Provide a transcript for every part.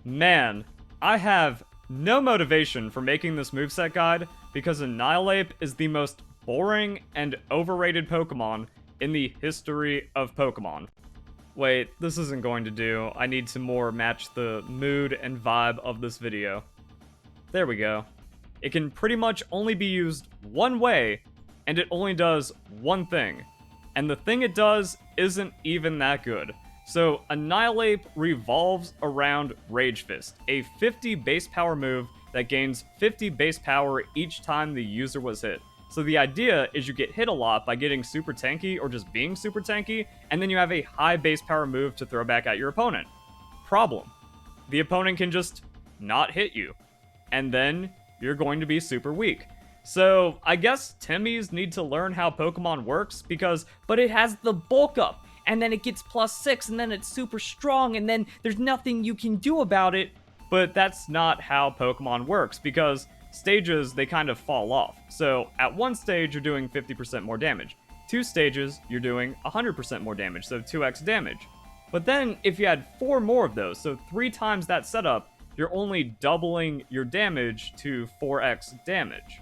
Man, I have no motivation for making this moveset guide because Annihilape is the most boring and overrated Pokemon in the history of Pokemon. Wait, this isn't going to do. I need to more match the mood and vibe of this video. There we go. It can pretty much only be used one way, and it only does one thing. And the thing it does isn't even that good. So, Annihilape revolves around Rage Fist, a 50 base power move that gains 50 base power each time the user was hit. So the idea is you get hit a lot by getting super tanky or just being super tanky, and then you have a high base power move to throw back at your opponent. Problem: the opponent can just not hit you, and then you're going to be super weak. So I guess Timmies need to learn how Pokemon works but it has the bulk up, and then it gets +6, and then it's super strong, and then there's nothing you can do about it. But that's not how Pokemon works, because stages, they kind of fall off. So at one stage, you're doing 50% more damage. 2 stages, you're doing 100% more damage, so 2x damage. But then, if you had 4 more of those, so 3 times that setup, you're only doubling your damage to 4x damage.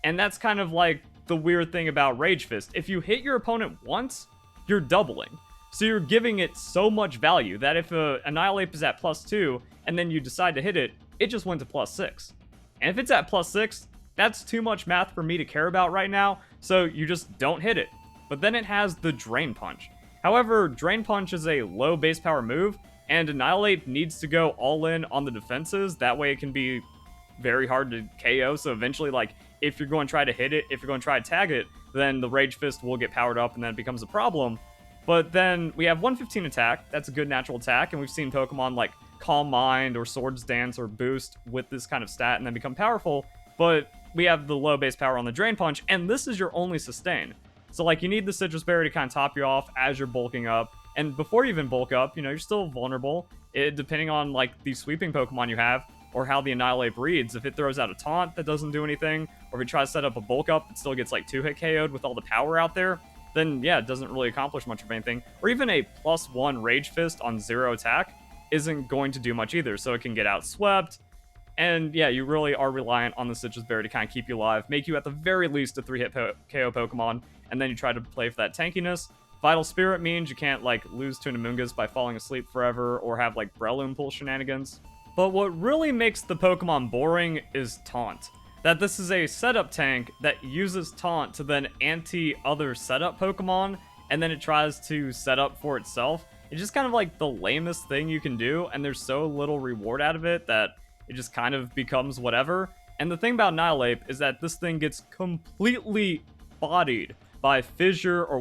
And that's kind of like the weird thing about Rage Fist. If you hit your opponent once, you're doubling. So you're giving it so much value that if Annihilape is at +2, and then you decide to hit it, it just went to +6. And if it's at +6, that's too much math for me to care about right now, so you just don't hit it. But then it has the Drain Punch. However, Drain Punch is a low base power move, and Annihilape needs to go all in on the defenses, that way it can be very hard to KO, so eventually, like, if you're going to try to hit it, if you're going to try to tag it, then the Rage Fist will get powered up and then it becomes a problem. But then we have 115 attack, that's a good natural attack, and we've seen Pokemon like Calm Mind or Swords Dance or Boost with this kind of stat and then become powerful, but we have the low base power on the Drain Punch, and this is your only sustain. So like you need the Citrus Berry to kind of top you off as you're bulking up, and before you even bulk up, you know, you're still vulnerable, depending on like the sweeping Pokemon you have, or how the Annihilape reads. If it throws out a taunt that doesn't do anything, or if it tries to set up a bulk up that still gets like 2-hit KO'd with all the power out there, then yeah, it doesn't really accomplish much of anything. Or even a +1 Rage Fist on 0 attack isn't going to do much either, so it can get outswept. And yeah, you really are reliant on the Citrus Berry to kind of keep you alive, make you at the very least a 3-hit KO Pokemon, and then you try to play for that tankiness. Vital Spirit means you can't like lose to an Amoonguss by falling asleep forever, or have like Breloom pull shenanigans. But what really makes the Pokemon boring is Taunt. That this is a setup tank that uses Taunt to then anti other setup Pokemon, and then it tries to set up for itself. It's just kind of like the lamest thing you can do, and there's so little reward out of it that it just kind of becomes whatever. And the thing about Annihilape is that this thing gets completely bodied by Fissure or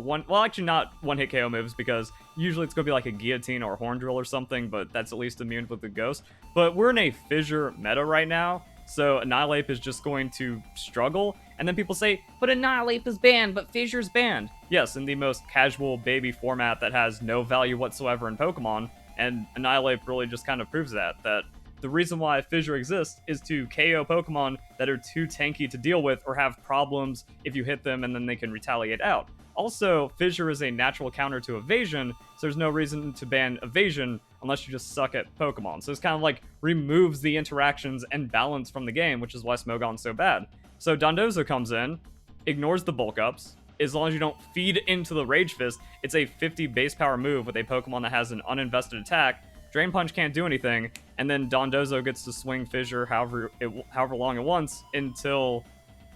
not one-hit KO moves, because usually it's going to be like a Guillotine or a Horn Drill or something, but that's at least immune with the Ghost. But we're in a Fissure meta right now, so Annihilape is just going to struggle, and then people say, but Annihilape is banned, but Fissure's banned. Yes, in the most casual baby format that has no value whatsoever in Pokemon, and Annihilape really just kind of proves that the reason why Fissure exists is to KO Pokemon that are too tanky to deal with or have problems if you hit them and then they can retaliate out. Also, Fissure is a natural counter to Evasion, so there's no reason to ban Evasion unless you just suck at Pokemon. So it's kind of like removes the interactions and balance from the game, which is why Smogon's so bad. So Dondozo comes in, ignores the bulk ups. As long as you don't feed into the Rage Fist, it's a 50 base power move with a Pokemon that has an uninvested attack. Drain Punch can't do anything, and then Dondozo gets to swing Fissure however long it wants until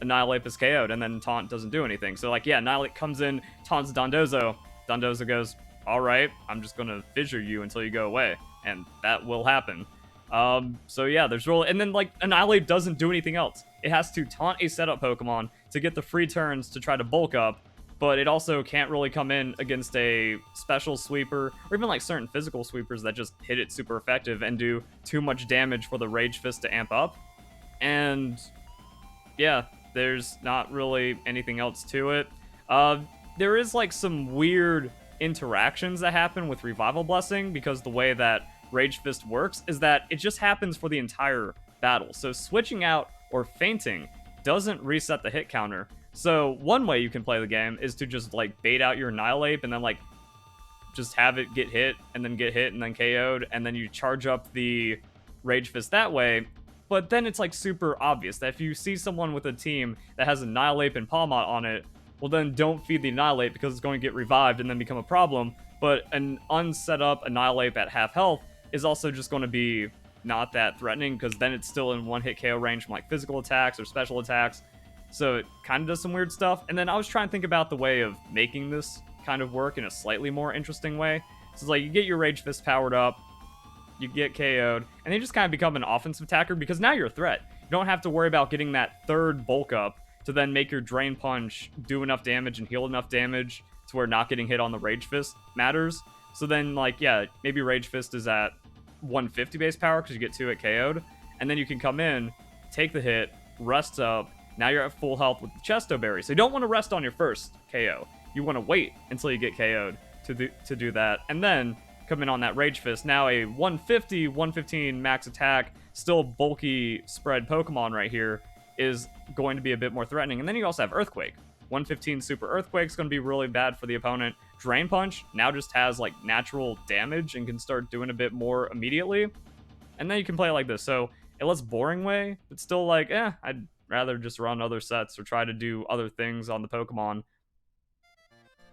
Annihilape is KO'd, and then Taunt doesn't do anything. So like, yeah, Annihilape comes in, taunts Dondozo. Dondozo goes, alright, I'm just gonna Fissure you until you go away, and that will happen. So yeah, there's really, and then like, Annihilape doesn't do anything else. It has to taunt a setup Pokemon to get the free turns to try to bulk up, but it also can't really come in against a special sweeper, or even like certain physical sweepers that just hit it super effective and do too much damage for the Rage Fist to amp up. And yeah, there's not really anything else to it. There is like some weird interactions that happen with Revival Blessing, because the way that Rage Fist works is that it just happens for the entire battle. So switching out or fainting doesn't reset the hit counter. So one way you can play the game is to just like bait out your Annihilape and then like just have it get hit and then get hit and then KO'd, and then you charge up the Rage Fist that way. But then it's like super obvious that if you see someone with a team that has Annihilape and Palmot on it, well then don't feed the Annihilape because it's going to get revived and then become a problem. But an unset up Annihilape at half health is also just going to be not that threatening because then it's still in one-hit KO range from like physical attacks or special attacks. So it kind of does some weird stuff. And then I was trying to think about the way of making this kind of work in a slightly more interesting way. So it's like you get your Rage Fist powered up, you get KO'd, and then you just kind of become an offensive attacker because now you're a threat. You don't have to worry about getting that third bulk up to then make your Drain Punch do enough damage and heal enough damage to where not getting hit on the Rage Fist matters. So then, like, yeah, maybe Rage Fist is at 150 base power because you get 2 at KO'd, and then you can come in, take the hit, rest up, now you're at full health with the Chesto Berry. So you don't want to rest on your first KO. You want to wait until you get KO'd to do that, and then come in on that Rage Fist. Now a 150, 115 max attack, still bulky spread Pokemon right here is going to be a bit more threatening. And then you also have Earthquake. 115 Super Earthquake is going to be really bad for the opponent. Drain Punch now just has like natural damage and can start doing a bit more immediately. And then you can play it like this. So a less boring way, but still like, I'd rather just run other sets or try to do other things on the Pokemon.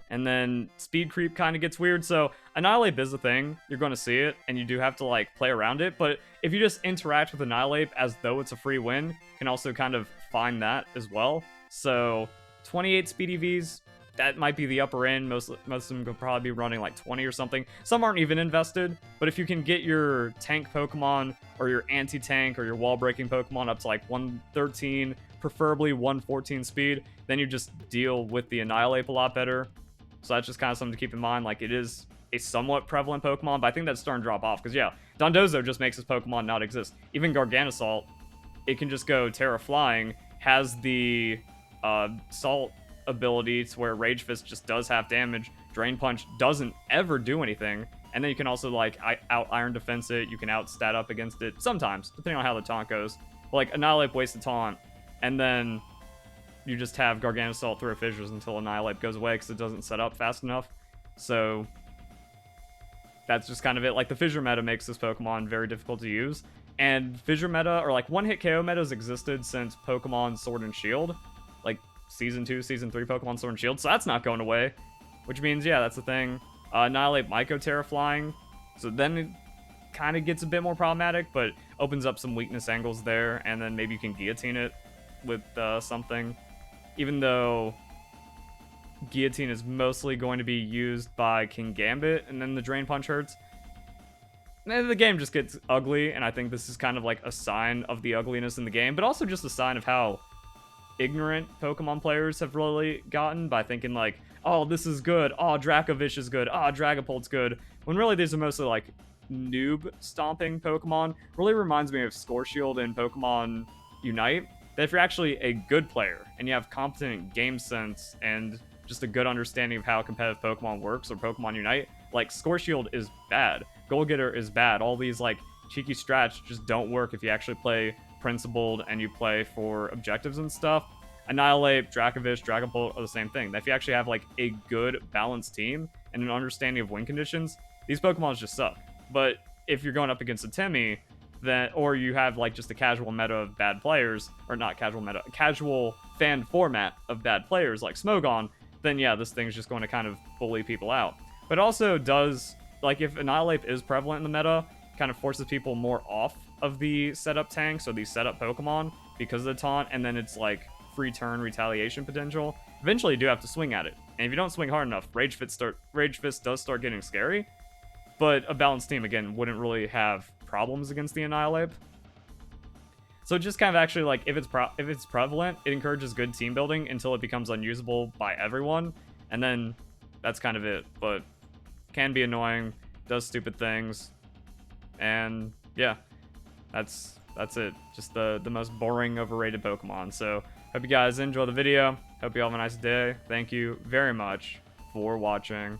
And then speed creep kind of gets weird. So Annihilape is a thing. You're going to see it, and you do have to like play around it. But if you just interact with Annihilape as though it's a free win, you can also kind of find that as well. So 28 speed EVs, that might be the upper end. Most of them could probably be running like 20 or something. Some aren't even invested. But if you can get your tank Pokemon or your anti-tank or your wall-breaking Pokemon up to like 113, preferably 114 speed, then you just deal with the Annihilape a lot better. So that's just kind of something to keep in mind. Like, it is a somewhat prevalent Pokemon, but I think that's starting to drop off. Because, yeah, Dondozo just makes this Pokemon not exist. Even Garganasalt, it can just go Terra Flying, has the Salt ability to where Rage Fist just does half damage. Drain Punch doesn't ever do anything. And then you can also, like, out Iron Defense it. You can out stat up against it sometimes, depending on how the taunt goes. But, like, Annihilape wastes the taunt, and then you just have Garganasalt throw Fissures until Annihilape goes away because it doesn't set up fast enough. So that's just kind of it. Like, the Fissure meta makes this Pokemon very difficult to use. And Fissure meta, or like one-hit KO meta, has existed since Pokemon Sword and Shield. Like, Season 2, Season 3 Pokemon Sword and Shield. So that's not going away. Which means, yeah, that's the thing. Annihilape might go Terra Flying. So then it kind of gets a bit more problematic, but opens up some weakness angles there. And then maybe you can Guillotine it with something. Even though Guillotine is mostly going to be used by King Gambit, and then the Drain Punch hurts. And the game just gets ugly, and I think this is kind of like a sign of the ugliness in the game, but also just a sign of how ignorant Pokemon players have really gotten by thinking like, oh, this is good, oh, Dracovish is good, oh, Dragapult's good, when really these are mostly like noob-stomping Pokemon. Really reminds me of Score Shield in Pokemon Unite. That if you're actually a good player and you have competent game sense and just a good understanding of how competitive Pokemon works or Pokemon Unite, like Score Shield is bad, Goal Getter is bad, all these like cheeky strats just don't work if you actually play principled and you play for objectives and stuff. Annihilape, Dracovish, Dragapult are the same thing. That if you actually have like a good balanced team and an understanding of win conditions, these Pokemon just suck. But if you're going up against a Timmy, then, or you have like just a casual meta of bad players, or not casual meta, a casual fan format of bad players like Smogon, then yeah, this thing's just going to kind of bully people out. But also does, like, if Annihilape is prevalent in the meta, kind of forces people more off of the setup tanks or the setup Pokemon because of the taunt, and then it's like free turn retaliation potential. Eventually you do have to swing at it, and if you don't swing hard enough, Rage Fist does start getting scary. But a balanced team, again, wouldn't really have problems against the Annihilape. So just kind of actually, like, if it's prevalent, it encourages good team building until it becomes unusable by everyone. And then that's kind of it. But can be annoying, does stupid things. And yeah, that's it. Just the most boring, overrated Pokemon. So hope you guys enjoy the video. Hope you all have a nice day. Thank you very much for watching.